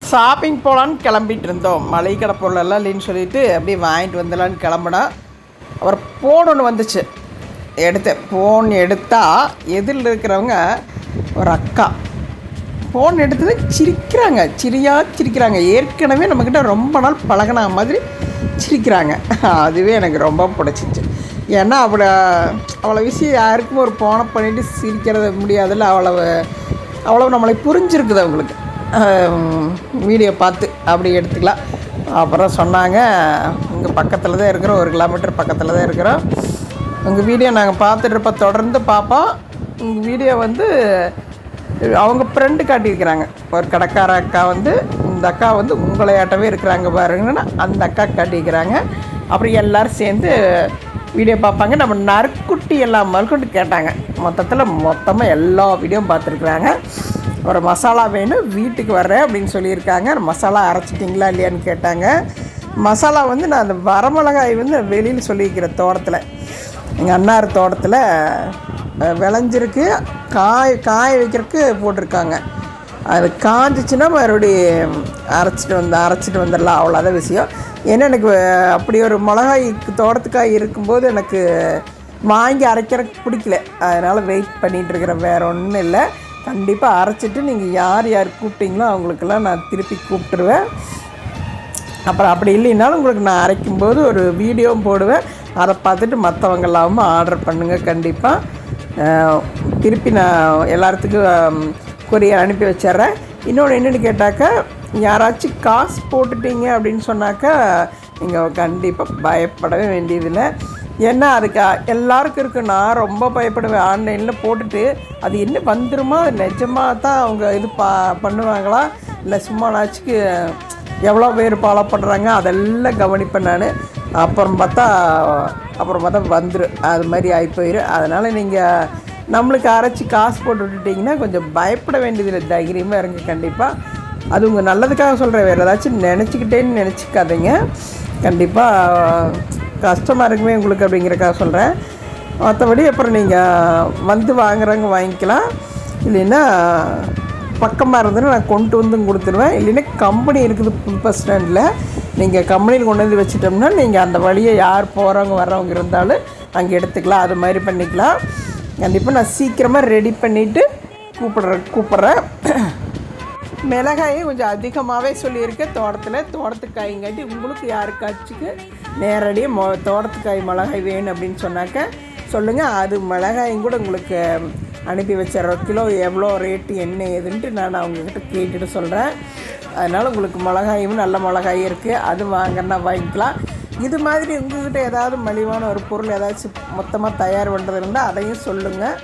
Shopping போகலான்னு கிளம்பிட்டு இருந்தோம். மளிகை கடை பொருளெல்லாம் இல்லைன்னு சொல்லிட்டு அப்படியே வாங்கிட்டு வந்துடலான்னு கிளம்புனா அவர் ஃபோன் ஒன்று வந்துச்சு. எடுத்தேன். ஃபோன் எடுத்தால் எதிரில் இருக்கிறவங்க ஒரு அக்கா ஃபோன் எடுத்தது சிரிக்கிறாங்க. ஏற்கனவே நம்மக்கிட்ட ரொம்ப நாள் பழகின மாதிரி சிரிக்கிறாங்க. அதுவே எனக்கு ரொம்ப பிடிச்சிச்சு. ஏன்னா அவ்வளோ விஷயம் யாருக்கும் ஒரு ஃபோனை பண்ணிவிட்டு சிரிக்கிறது முடியாதுல்ல. அவ்வளோ நம்மளை புரிஞ்சிருக்குது அவங்களுக்கு. வீடியோ பார்த்து அப்படி எடுத்துக்கலாம். அப்புறம் சொன்னாங்க, இங்கே பக்கத்தில் தான் இருக்கிறோம், 1 கிலோமீட்டர் பக்கத்தில் தான் இருக்கிறோம். உங்கள் வீடியோ நாங்கள் பார்த்துட்ருப்போம், தொடர்ந்து பார்ப்போம். உங்கள் வீடியோ அவங்க ஃப்ரெண்டு காட்டியிருக்கிறாங்க. ஒரு கடைக்கார அக்கா இந்த அக்கா உங்களையாட்டவே இருக்கிறாங்க பாருங்கன்னா அந்த அக்கா காட்டியிருக்கிறாங்க. அப்புறம் எல்லோரும் சேர்ந்து வீடியோ பார்ப்பாங்க. நம்ம நறுக்குட்டி எல்லாம் மறுக்கொண்டு கேட்டாங்க. மொத்தமாக எல்லா வீடியோவும் பார்த்துருக்குறாங்க. ஒரு மசாலா வேணும், வீட்டுக்கு வர்றேன் அப்படின்னு சொல்லியிருக்காங்க. மசாலா அரைச்சிட்டிங்களா இல்லையான்னு கேட்டாங்க. மசாலா நான் அந்த வரமிளகாய் வெளியில் சொல்லியிருக்கிறேன். தோட்டத்தில் எங்கள் அண்ணார் தோட்டத்தில் விளைஞ்சிருக்கு. காய வைக்கிறதுக்கு போட்டிருக்காங்க. அது காஞ்சிச்சின்னா மறுபடியும் அரைச்சிட்டு வந்துடலாம். அவ்வளோதான் விஷயம். ஏன்னா எனக்கு அப்படி ஒரு மிளகாய் தோட்டத்துக்காய் இருக்கும்போது எனக்கு வாங்கி அரைக்கிறதுக்கு பிடிக்கல. அதனால் வெயிட் பண்ணிகிட்ருக்கிறேன். வேறு ஒன்றும் இல்லை. கண்டிப்பாக அரைச்சிட்டு நீங்கள் யார் கூப்பிட்டீங்களோ அவங்களுக்கெல்லாம் நான் திருப்பி கூப்பிட்டுருவேன். அப்புறம் அப்படி இல்லைன்னாலும் உங்களுக்கு நான் அரைக்கும்போது ஒரு வீடியோவும் போடுவேன். அதை பார்த்துட்டு மற்றவங்க இல்லாமல் ஆர்டர் பண்ணுங்கள். கண்டிப்பாக திருப்பி நான் எல்லாத்துக்கும் கொரியர் அனுப்பி வச்சிட்றேன். இன்னொன்று என்னென்னு கேட்டாக்கா, யாராச்சும் காசு போட்டுட்டீங்க அப்படின்னு சொன்னாக்கா நீங்கள் கண்டிப்பாக பயப்படவே வேண்டியதில்லை. ஏன்னா அதுக்கு எல்லாருக்கும் இருக்குது. நான் ரொம்ப பயப்படுவேன். ஆன்லைனில் போட்டுட்டு அது என்ன வந்துருமா, நிஜமாக தான் அவங்க பண்ணுவாங்களா, இல்லை சும்மா நாச்சுக்கு எவ்வளோ பேர் ஃபாலோ பண்ணுறாங்க அதெல்லாம் கவனிப்பேன் நான். அப்புறம் பார்த்தா வந்துடும். அது மாதிரி ஆகி போயிடும். அதனால் நீங்கள் நம்மளுக்கு அரைச்சி காசு போட்டு விட்டுட்டிங்கன்னா கொஞ்சம் பயப்பட வேண்டியதில்லை. தைரியமாக இருங்க. கண்டிப்பாக அது உங்கள் நல்லதுக்காக சொல்கிறேன். வேறு ஏதாச்சும் நினச்சிக்கிட்டேன்னு நினச்சிக்காதீங்க. கண்டிப்பாக கஷ்டமாக இருக்குமே உங்களுக்கு அப்படிங்கிறக்காக சொல்கிறேன். மற்றபடி அப்புறம் நீங்கள் வாங்குறவங்க வாங்கிக்கலாம். இல்லைன்னா பக்கமாக இருந்ததுன்னா நான் கொண்டு கொடுத்துருவேன். இல்லைன்னா கம்பெனி இருக்குது புது பஸ் ஸ்டாண்டில். நீங்கள் கம்பெனியில் கொண்டு வச்சிட்டோம்னா நீங்கள் அந்த வழியை யார் போகிறவங்க வர்றவங்க இருந்தாலும் அங்கே எடுத்துக்கலாம். அது மாதிரி பண்ணிக்கலாம். கண்டிப்பாக நான் சீக்கிரமாக ரெடி பண்ணிவிட்டு கூப்பிட்றேன். மிளகாயும் கொஞ்சம் அதிகமாகவே சொல்லியிருக்கேன். தோட்டத்துக்காய்ங்காட்டி உங்களுக்கு யாருக்காச்சுக்கு நேரடியாக தோட்டத்துக்காய் மிளகாய் வேணும் அப்படின்னு சொன்னாக்க சொல்லுங்கள். அது மிளகாயும் கூட உங்களுக்கு அனுப்பி வச்சிடறோம். கிலோ எவ்வளோ ரேட்டு என்ன ஏதுன்ட்டு நான் அவங்கக்கிட்ட கேட்டுட்டு சொல்கிறேன். அதனால் உங்களுக்கு மிளகாயும் நல்ல மிளகாயும் இருக்குது. அது வாங்கன்னா வாங்கிக்கலாம். இது மாதிரி உங்கள்கிட்ட ஏதாவது மலிவான ஒரு பொருள் ஏதாச்சும் மொத்தமாக தயார் பண்ணுறது இருந்தால் அதையும் சொல்லுங்கள்.